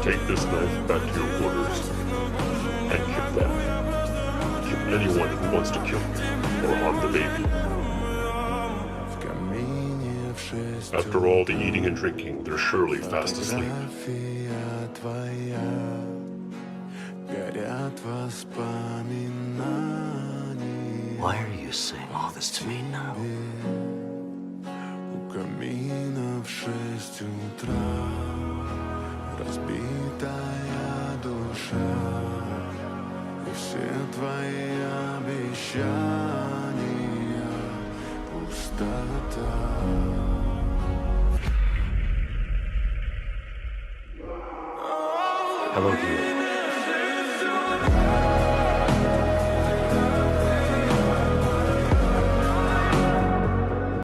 Take this knife back to your quarters and kill them. Kill anyone who wants to kill you or harm the baby. After all the eating and drinking, they're surely fast asleep. Why are you saying all this to me now? Камина в 6 утра, разбитая душа, и все твои обещания пустота. Hello, dear.